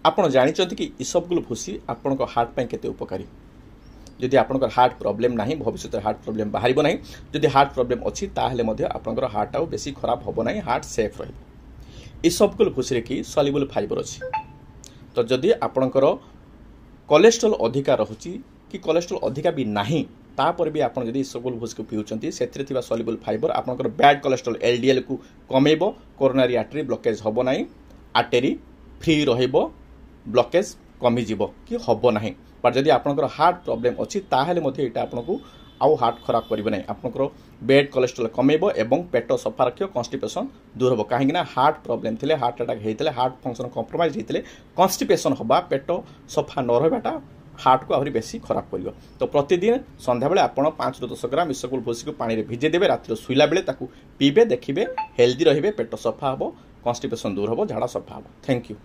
ଆପଣ ଜାଣିଛନ୍ତି कि इसबगुल भूसी आपण हार्ट पे केते उपकारी जदि आपण हार्ट प्रॉब्लम नहीं भविष्य हार्ट प्रॉब्लम बाहर ना जदि हार्ट प्रॉब्लम अच्छी ताहले आपण हार्ट आउ बेसी खराब हम ना हार्ट सेफ रही इसबगुल भूसी कि सल्युबल फाइबर अच्छी तो जदि आपणकर कोलेस्ट्रोल अधिका रहुची कि कोलेस्ट्रोल अधिका भी नहीं तापर भी आपन जदि इसबगुल भूसी को पिउचंती सेथिरे थिबा सल्युबल फाइबर आपणकर बैड कोलेस्ट्रोल एलडीएल को कमेबो कोरोनरी आर्टरी ब्लॉकेज हबो नाही आर्टरी फ्री रहिबो ब्लॉकेज कमी जीवो कि हबो नाही पर जदि आपणकर हार्ट प्रॉब्लम अछि ताहेले मध्ये एटा आपनको आउ हार्ट खराब करिबो नाही आपणकर बैड कोलेस्ट्रोल कमेबो एवं पेट सफा रखियो कॉन्स्टिपेशन दूर हबो काहे ना हार्ट प्रॉब्लम थिले हार्ट अटैक हेतिले हार्ट फंक्शन कॉम्प्रोमाइज हेतिले कॉन्स्टिपेशन हबा पेट सफा न रहबाटा हार्ट को आहरी बेसी खराब करियो तो प्रतिदिन संध्या बेले आपण 5 ରୁ 10 ग्राम इसबगुल भूसी को पानी रे भिजे देबे रात्रि सुइला बेले ताकू पीबे देखिबे हेल्दी रहिबे पेट सफा हबो कॉन्स्टिपेशन दूर हबो झाड़ा सफा हबो थैंक यू।